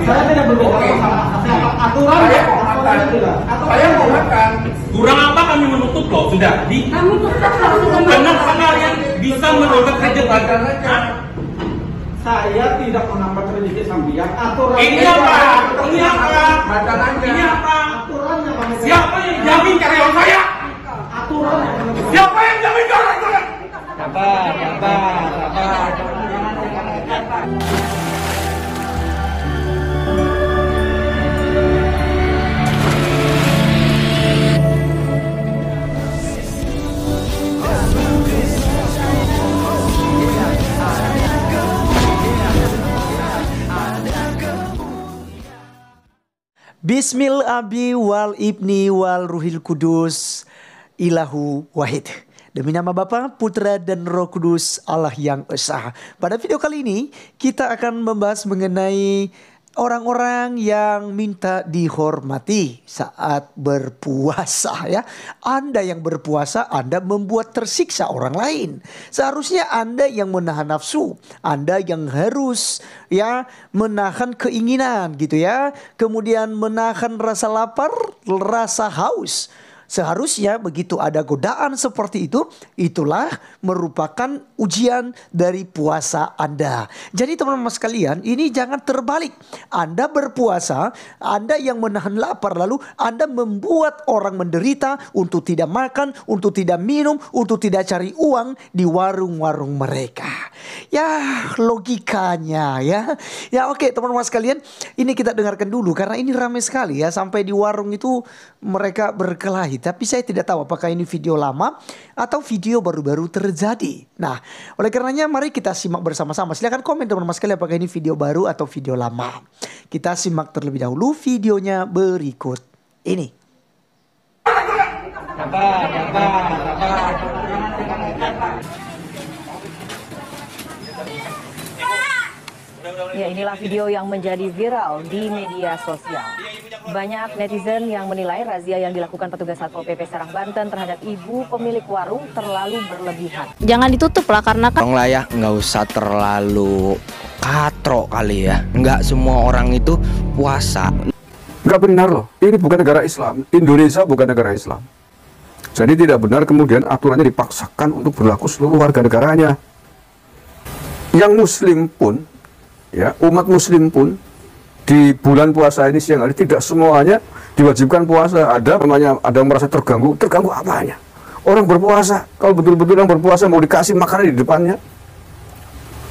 Saya tidak berbicara sama siapa. Aturan ya. Saya mau makan. Kurang apa kami menutup loh sudah. Kami tutup kalau Karena kalian bisa menolak rezeki. Saya tidak menghambat rezeki sampean. Aturan. Ini apa? Ini apa? Makan aja. Ini apa? Aturannya Pak. Siapa yang jamin karyawan saya? Aturannya. Siapa yang jamin karyawan saya? Sabar. Bismil abi wal ibni wal ruhil kudus ilahu wahid. Demi nama Bapa, Putra dan Roh Kudus Allah yang Esa. Pada video kali ini kita akan membahas mengenai orang-orang yang minta dihormati saat berpuasa ya. Anda yang berpuasa, Anda membuat tersiksa orang lain. Seharusnya Anda yang menahan nafsu, Anda yang harus ya menahan keinginan gitu ya. Kemudian menahan rasa lapar, rasa haus. Seharusnya begitu ada godaan seperti itu, itulah merupakan ujian dari puasa Anda. Jadi teman-teman sekalian, ini jangan terbalik. Anda berpuasa, Anda yang menahan lapar, lalu Anda membuat orang menderita untuk tidak makan, untuk tidak minum, untuk tidak cari uang di warung-warung mereka. Ya logikanya ya. Ya oke teman-teman sekalian, ini kita dengarkan dulu karena ini ramai sekali ya. Sampai di warung itu mereka berkelahi. Tapi saya tidak tahu apakah ini video lama atau video baru-baru terjadi. Nah, oleh karenanya mari kita simak bersama-sama. Silahkan komen teman-teman sekalian apakah ini video baru atau video lama. Kita simak terlebih dahulu videonya berikut ini. Ya, inilah video yang menjadi viral di media sosial. Banyak netizen yang menilai razia yang dilakukan petugas Satpol PP Serang Banten terhadap ibu pemilik warung terlalu berlebihan. Jangan ditutup lah karena kan lah ya, nggak usah terlalu katro kali ya. Nggak semua orang itu puasa. Nggak benar loh, ini bukan negara Islam. Indonesia bukan negara Islam. Jadi tidak benar kemudian aturannya dipaksakan untuk berlaku seluruh warga negaranya. Yang muslim pun ya, umat muslim pun di bulan puasa ini siang hari tidak semuanya diwajibkan puasa. Ada namanya, ada yang merasa terganggu apanya? Orang berpuasa, kalau betul-betul yang berpuasa mau dikasih makanan di depannya,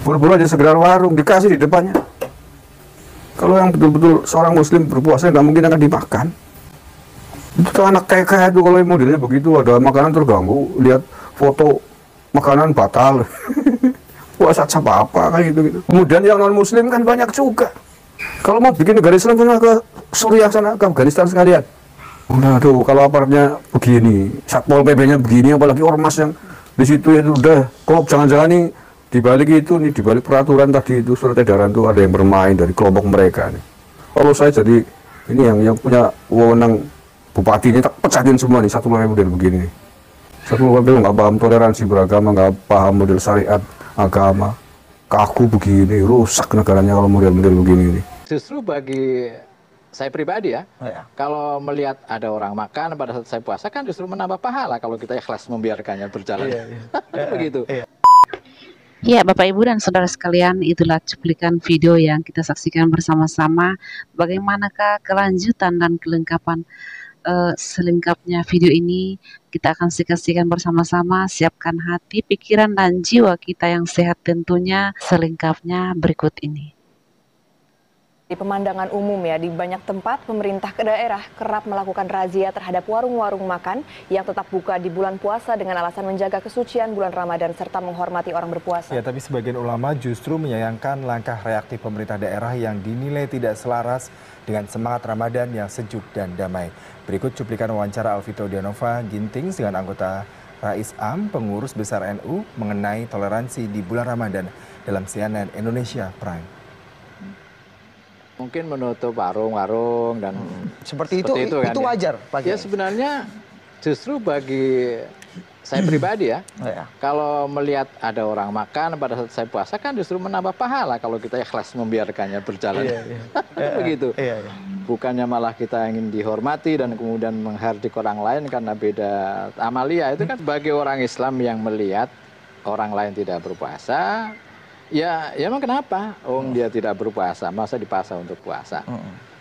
buru-buru aja sekedar warung dikasih di depannya. Kalau yang betul-betul seorang muslim berpuasa nggak mungkin akan dimakan. Itu anak kayak itu kalau modelnya begitu, ada makanan terganggu, lihat foto makanan batal. Puasa apa kayak gitu. Kemudian yang non muslim kan banyak juga. Kalau mau bikin negara Islam sana ke Suriah sana, ke Afghanistan sekalian. Aduh, kalau aparatnya begini, Satpol PP-nya begini, apalagi ormas yang di situ itu udah klop, jangan-jangan nih dibalik itu nih, dibalik peraturan tadi itu surat edaran itu ada yang bermain dari kelompok mereka nih. Kalau saya jadi ini yang punya wewenang bupatinya tak pecahin semua nih Satpol PP model begini nih. Satpol PP nggak paham toleransi beragama, nggak paham model syariat agama, kaku begini, rusak negaranya kalau model-model begini nih. Justru bagi saya pribadi ya, kalau melihat ada orang makan pada saat saya puasa kan justru menambah pahala kalau kita ikhlas membiarkannya berjalan. Begitu. ya Bapak Ibu dan Saudara sekalian, itulah cuplikan video yang kita saksikan bersama-sama. Bagaimanakah kelanjutan dan kelengkapan selengkapnya video ini kita akan saksikan bersama-sama. Siapkan hati, pikiran, dan jiwa kita yang sehat tentunya. Selengkapnya berikut ini. Di pemandangan umum ya, di banyak tempat pemerintah ke daerah kerap melakukan razia terhadap warung-warung makan yang tetap buka di bulan puasa dengan alasan menjaga kesucian bulan Ramadan serta menghormati orang berpuasa. Ya, tapi sebagian ulama justru menyayangkan langkah reaktif pemerintah daerah yang dinilai tidak selaras dengan semangat Ramadan yang sejuk dan damai. Berikut cuplikan wawancara Alvito Dianova Gintings dengan anggota Rais Am, pengurus besar NU mengenai toleransi di bulan Ramadan dalam CNN Indonesia Prime. Mungkin menutup warung-warung dan seperti itu kan, itu wajar Pak ya. Sebenarnya justru bagi saya pribadi ya, kalau melihat ada orang makan pada saat saya puasa kan justru menambah pahala kalau kita ikhlas membiarkannya berjalan. Begitu. Bukannya malah kita ingin dihormati dan kemudian menghardik orang lain karena beda amalia. Itu kan bagi orang Islam yang melihat orang lain tidak berpuasa, ya emang kenapa? Dia tidak berpuasa, masa dipaksa untuk puasa.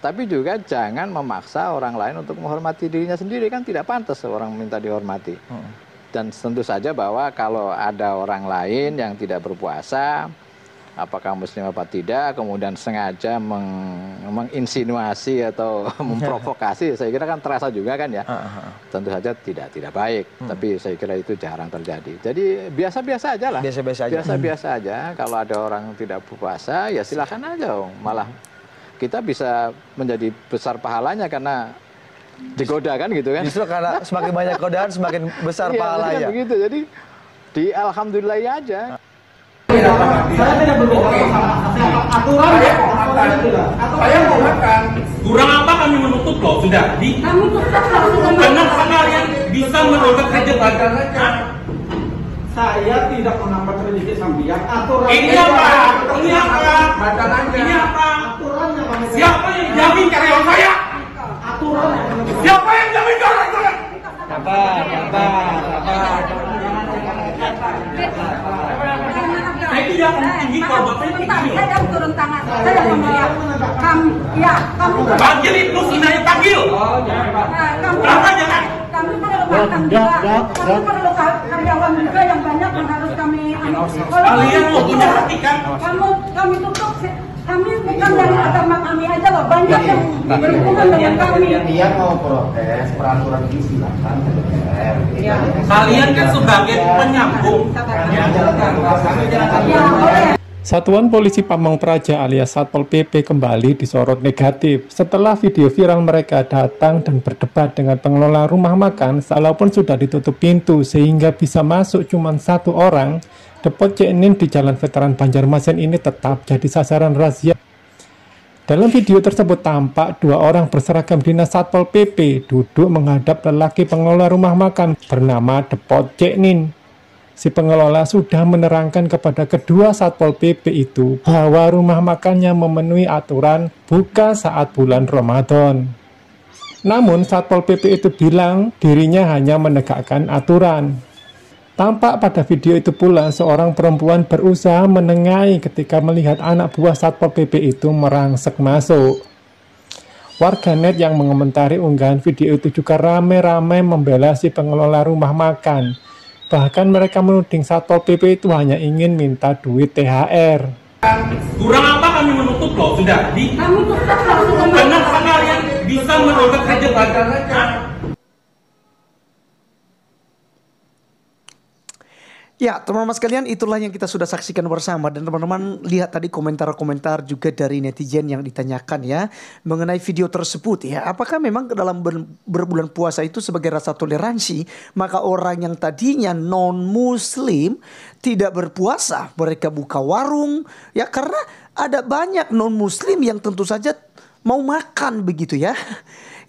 Tapi juga jangan memaksa orang lain untuk menghormati dirinya sendiri, kan tidak pantas orang minta dihormati. Dan tentu saja bahwa kalau ada orang lain yang tidak berpuasa, apakah muslim apa tidak, kemudian sengaja menginsinuasi atau memprovokasi, saya kira kan terasa juga kan ya. Tentu saja tidak baik, tapi saya kira itu jarang terjadi. Jadi biasa-biasa aja lah. Biasa-biasa aja. Kalau ada orang tidak berpuasa, ya silakan aja. Malah kita bisa menjadi besar pahalanya karena digoda kan gitu kan. Justru karena semakin banyak godaan semakin besar pahalanya. Begitu. Jadi di alhamdulillah aja. Saya tidak berbicara sama aturan. Saya mau makan. Kurang apa kami menutup loh sudah. Kami tutup loh. Karena kalian bisa menolak terjebak. Saya tidak menambah sedikit sambian. Aturan. Ini apa? Ini apa? Makan aja. Ini apa? Aturannya Pak Menteri. Siapa yang jamin karyawan saya? Aturannya. Siapa yang jamin karyawan saya? Saya tidak akan tinggi kalau bapaknya tinggi. Saya turun tangan. Saya kamu. Panggil itu sinanya panggil. Kenapa jangan? Kami perlu makan juga. Kami perlu karyawan juga yang banyak yang harus kami. Kalian mau punya hati kan? Kami tutup. Kami bukan dari agama kami aja loh, banyak yang berhubungan dengan kami. Dia mau protes peraturan ini silakan ke DPR. Kalian kan sebagai penyambung. Satuan Polisi Pamong Praja alias Satpol PP kembali disorot negatif setelah video viral mereka datang dan berdebat dengan pengelola rumah makan walaupun sudah ditutup pintu sehingga bisa masuk cuma satu orang. Depot Ceknin di Jalan Veteran Banjarmasin ini tetap jadi sasaran razia. Dalam video tersebut tampak dua orang berseragam dinas Satpol PP duduk menghadap lelaki pengelola rumah makan bernama Depot Ceknin. Si pengelola sudah menerangkan kepada kedua Satpol PP itu bahwa rumah makannya memenuhi aturan buka saat bulan Ramadan. Namun Satpol PP itu bilang dirinya hanya menegakkan aturan. Tampak pada video itu pula seorang perempuan berusaha menengahi ketika melihat anak buah Satpol PP itu merangsek masuk. Warganet yang mengomentari unggahan video itu juga ramai-ramai membela si pengelola rumah makan. Bahkan mereka menuding Satpol PP itu hanya ingin minta duit THR. Kurang apa kami menutup loh sudah. Kami tutup loh. Karena kalian bisa menolak terjebak. Ya, teman-teman sekalian, itulah yang kita sudah saksikan bersama. Dan teman-teman lihat tadi komentar-komentar juga dari netizen yang ditanyakan ya mengenai video tersebut ya. Apakah memang dalam berbulan puasa itu sebagai rasa toleransi, maka orang yang tadinya non-muslim tidak berpuasa, mereka buka warung ya, karena ada banyak non-muslim yang tentu saja mau makan begitu ya.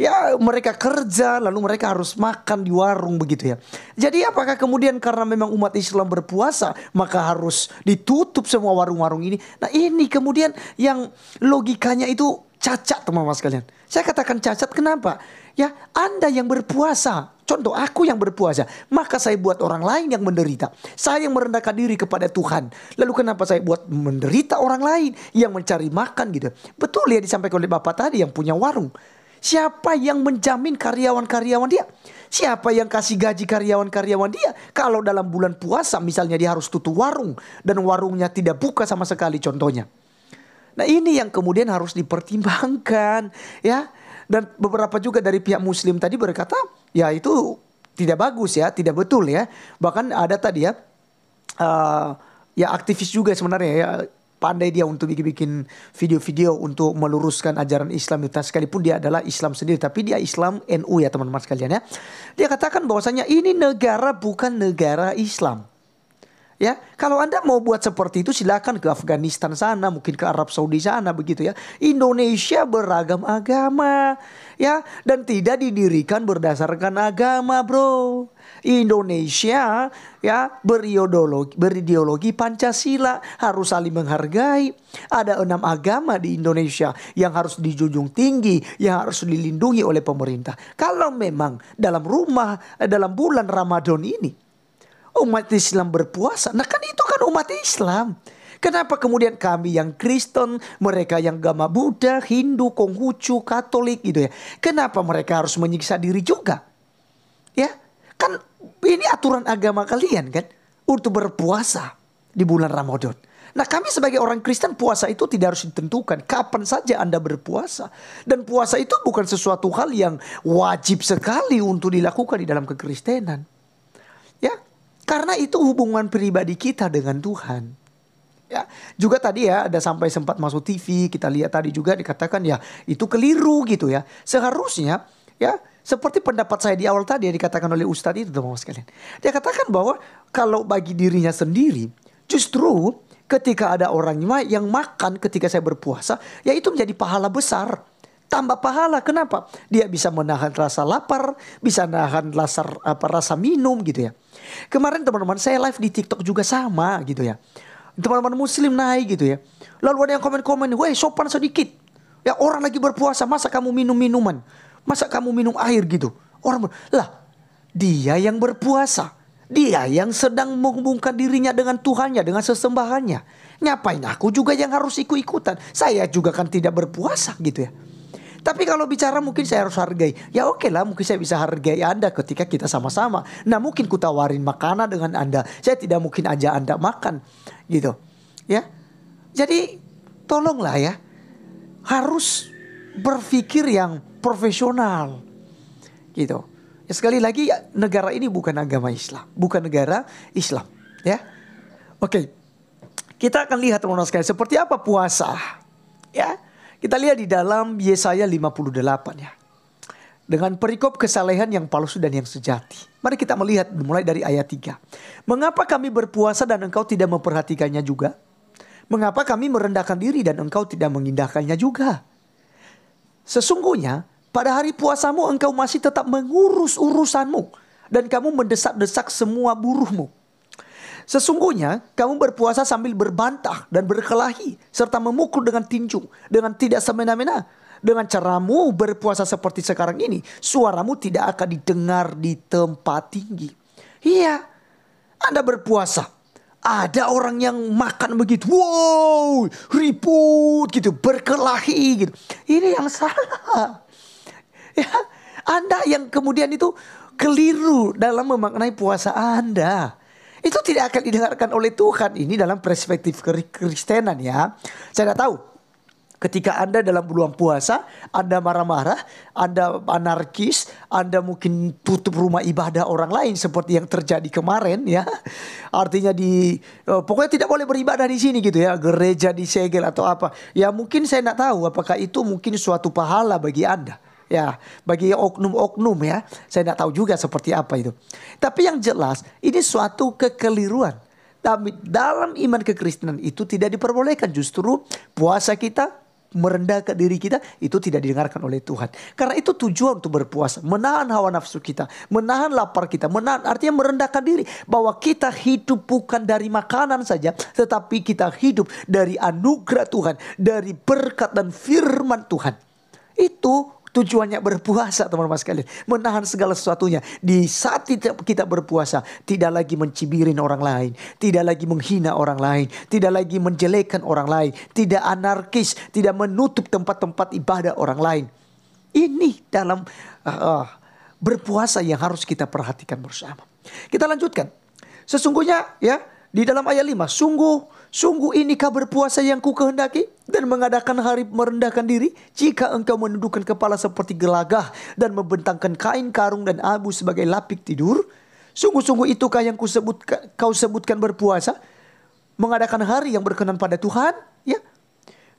Ya mereka kerja lalu mereka harus makan di warung begitu ya. Jadi apakah kemudian karena memang umat Islam berpuasa maka harus ditutup semua warung-warung ini? Nah ini kemudian yang logikanya itu cacat teman-teman sekalian. Saya katakan cacat kenapa? Ya Anda yang berpuasa, contoh aku yang berpuasa, maka saya buat orang lain yang menderita. Saya yang merendahkan diri kepada Tuhan. Lalu kenapa saya buat menderita orang lain yang mencari makan gitu? Betul ya disampaikan oleh Bapak tadi yang punya warung. Siapa yang menjamin karyawan-karyawan dia? Siapa yang kasih gaji karyawan-karyawan dia? Kalau dalam bulan puasa misalnya dia harus tutup warung dan warungnya tidak buka sama sekali contohnya. Nah ini yang kemudian harus dipertimbangkan ya. Dan beberapa juga dari pihak muslim tadi berkata ya itu tidak bagus ya, tidak betul ya. Bahkan ada tadi ya, ya aktivis juga sebenarnya ya. Pandai dia untuk bikin video-video untuk meluruskan ajaran Islam itu, sekalipun dia adalah Islam sendiri, tapi dia Islam NU ya teman-teman sekalian ya. Dia katakan bahwasanya ini negara bukan negara Islam. Ya, kalau Anda mau buat seperti itu silakan ke Afghanistan sana, mungkin ke Arab Saudi sana begitu ya. Indonesia beragam agama ya, dan tidak didirikan berdasarkan agama, bro. Indonesia ya berideologi Pancasila, harus saling menghargai. Ada 6 agama di Indonesia yang harus dijunjung tinggi, yang harus dilindungi oleh pemerintah. Kalau memang dalam bulan Ramadan ini umat Islam berpuasa, nah kan itu kan umat Islam. Kenapa kemudian kami yang Kristen, mereka yang agama Buddha, Hindu, Konghucu, Katolik gitu ya, kenapa mereka harus menyiksa diri juga? Ya, kan ini aturan agama kalian kan untuk berpuasa di bulan Ramadan. Nah, kami sebagai orang Kristen, puasa itu tidak harus ditentukan kapan saja Anda berpuasa. Dan puasa itu bukan sesuatu hal yang wajib sekali untuk dilakukan di dalam kekristenan. Ya, karena itu hubungan pribadi kita dengan Tuhan. Ya, juga tadi ya ada sampai sempat masuk TV, kita lihat tadi juga dikatakan ya itu keliru gitu ya. Seharusnya ya seperti pendapat saya di awal tadi yang dikatakan oleh Ustadz itu teman-teman sekalian. Dia katakan bahwa kalau bagi dirinya sendiri, justru ketika ada orang yang makan ketika saya berpuasa, ya itu menjadi pahala besar. Tambah pahala, kenapa? Dia bisa menahan rasa lapar, bisa menahan rasa minum gitu ya. Kemarin teman-teman saya live di TikTok juga sama gitu ya. Teman-teman muslim naik gitu ya. Lalu ada yang komen-komen, "Woi, sopan sedikit. Ya orang lagi berpuasa, masa kamu minum minuman? Masa kamu minum air gitu?" Lah, dia yang berpuasa. Dia yang sedang menghubungkan dirinya dengan Tuhannya, dengan sesembahannya. Ngapain aku juga yang harus ikut-ikutan? Saya juga kan tidak berpuasa gitu ya. Tapi kalau bicara mungkin saya harus hargai. Ya oke lah, mungkin saya bisa hargai Anda ketika kita sama-sama. Nah mungkin ku tawarin makanan dengan Anda. Saya tidak mungkin ajak Anda makan gitu. Ya. Jadi tolonglah ya. Harus berpikir yang profesional gitu. Ya, sekali lagi ya, negara ini bukan agama Islam. Bukan negara Islam. Ya. Oke. Kita akan lihat teman-teman sekalian seperti apa puasa. Ya. Kita lihat di dalam Yesaya 58 ya. Dengan perikop kesalehan yang palsu dan yang sejati. Mari kita melihat mulai dari ayat 3. Mengapa kami berpuasa dan engkau tidak memperhatikannya juga? Mengapa kami merendahkan diri dan engkau tidak mengindahkannya juga? Sesungguhnya pada hari puasamu engkau masih tetap mengurus urusanmu. Dan kamu mendesak-desak semua buruhmu. Sesungguhnya kamu berpuasa sambil berbantah dan berkelahi serta memukul dengan tinju dengan tidak semena-mena. Dengan caramu berpuasa seperti sekarang ini, suaramu tidak akan didengar di tempat tinggi. Iya, Anda berpuasa. Ada orang yang makan begitu, wow, ribut gitu, berkelahi gitu. Ini yang salah. Ya, Anda yang kemudian itu keliru dalam memaknai puasa Anda. Itu tidak akan didengarkan oleh Tuhan. Ini dalam perspektif kekristenan ya. Saya tidak tahu. Ketika Anda dalam bulan puasa, Anda marah-marah, Anda anarkis, Anda mungkin tutup rumah ibadah orang lain seperti yang terjadi kemarin ya. Artinya pokoknya tidak boleh beribadah di sini gitu ya. Gereja disegel atau apa. Ya mungkin saya tidak tahu apakah itu mungkin suatu pahala bagi Anda. Ya, bagi oknum-oknum ya. Saya tidak tahu juga seperti apa itu. Tapi yang jelas ini suatu kekeliruan. Tapi dalam iman kekristenan itu tidak diperbolehkan. Justru puasa kita, merendahkan diri kita itu tidak didengarkan oleh Tuhan. Karena itu tujuan untuk berpuasa. Menahan hawa nafsu kita. Menahan lapar kita. Artinya merendahkan diri. Bahwa kita hidup bukan dari makanan saja. Tetapi kita hidup dari anugerah Tuhan. Dari berkat dan firman Tuhan. Itu tujuannya berpuasa teman-teman sekalian. Menahan segala sesuatunya. Di saat kita berpuasa. Tidak lagi mencibirin orang lain. Tidak lagi menghina orang lain. Tidak lagi menjelekkan orang lain. Tidak anarkis. Tidak menutup tempat-tempat ibadah orang lain. Ini dalam berpuasa yang harus kita perhatikan bersama. Kita lanjutkan. Sesungguhnya ya. Di dalam ayat 5. Sungguh inikah berpuasa yang ku kehendaki dan mengadakan hari merendahkan diri jika engkau menundukkan kepala seperti gelagah dan membentangkan kain karung dan abu sebagai lapik tidur? Sungguh-sungguh itukah yang kau sebutkan berpuasa? Mengadakan hari yang berkenan pada Tuhan? Ya.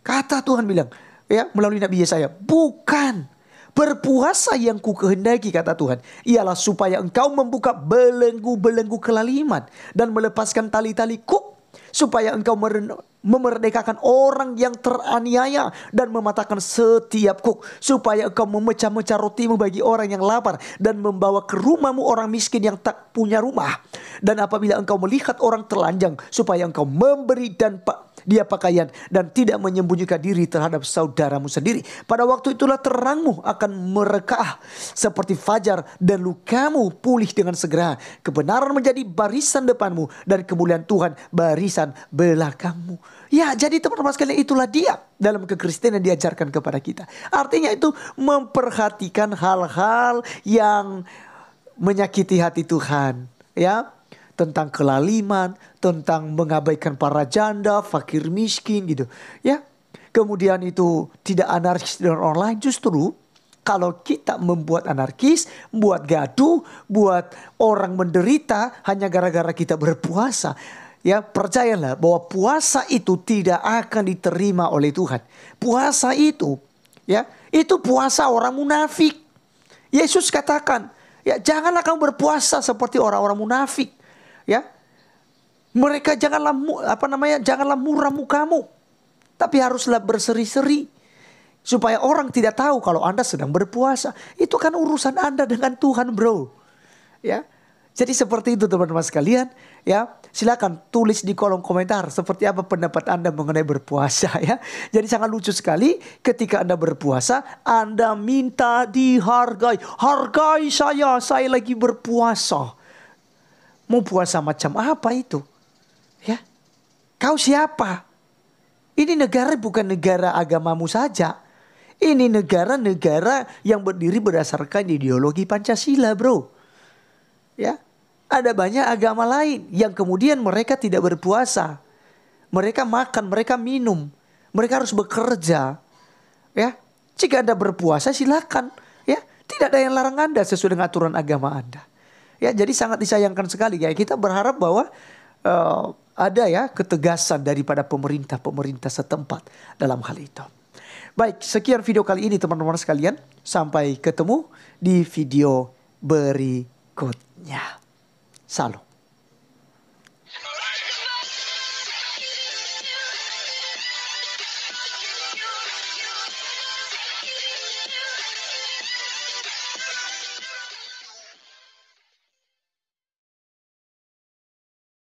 Kata Tuhan bilang ya melalui Nabi Yesaya, bukan. Berpuasa yang ku kehendaki, kata Tuhan, ialah supaya engkau membuka belenggu-belenggu kelaliman dan melepaskan tali-tali kuk, supaya engkau memerdekakan orang yang teraniaya dan mematahkan setiap kuk, supaya engkau memecah-mecah rotimu bagi orang yang lapar dan membawa ke rumahmu orang miskin yang tak punya rumah. Dan apabila engkau melihat orang telanjang, supaya engkau memberi dia pakaian dan tidak menyembunyikan diri terhadap saudaramu sendiri. Pada waktu itulah terangmu akan merekah seperti fajar dan lukamu pulih dengan segera. Kebenaran menjadi barisan depanmu dan kemuliaan Tuhan barisan belakangmu. Ya, jadi teman-teman sekalian, itulah dia dalam kekristenan yang diajarkan kepada kita. Artinya itu memperhatikan hal-hal yang menyakiti hati Tuhan, ya. Tentang kelaliman, tentang mengabaikan para janda, fakir miskin gitu, ya. Kemudian itu tidak anarkis dengan orang lain. Justru kalau kita membuat anarkis, buat gaduh, buat orang menderita hanya gara-gara kita berpuasa, ya, percayalah bahwa puasa itu tidak akan diterima oleh Tuhan. Puasa itu, ya, itu puasa orang munafik. Yesus katakan, ya, janganlah kamu berpuasa seperti orang-orang munafik. Ya, mereka janganlah murah mukamu, tapi haruslah berseri-seri supaya orang tidak tahu kalau Anda sedang berpuasa. Itu kan urusan Anda dengan Tuhan, bro. Ya, jadi seperti itu teman-teman sekalian. Ya, silakan tulis di kolom komentar seperti apa pendapat Anda mengenai berpuasa. Ya, jadi sangat lucu sekali ketika Anda berpuasa, Anda minta dihargai. Hargai saya lagi berpuasa. Mau puasa macam apa itu? Ya, kau siapa? Ini negara bukan negara agamamu saja. Ini negara-negara yang berdiri berdasarkan ideologi Pancasila, bro. Ya, ada banyak agama lain yang kemudian mereka tidak berpuasa. Mereka makan, mereka minum, mereka harus bekerja. Ya, jika Anda berpuasa silakan. Ya, tidak ada yang larang Anda sesuai dengan aturan agama Anda. Ya, jadi sangat disayangkan sekali ya. Kita berharap bahwa ada ya ketegasan daripada pemerintah setempat dalam hal itu. Baik, sekian video kali ini teman-teman sekalian. Sampai ketemu di video berikutnya. Salam.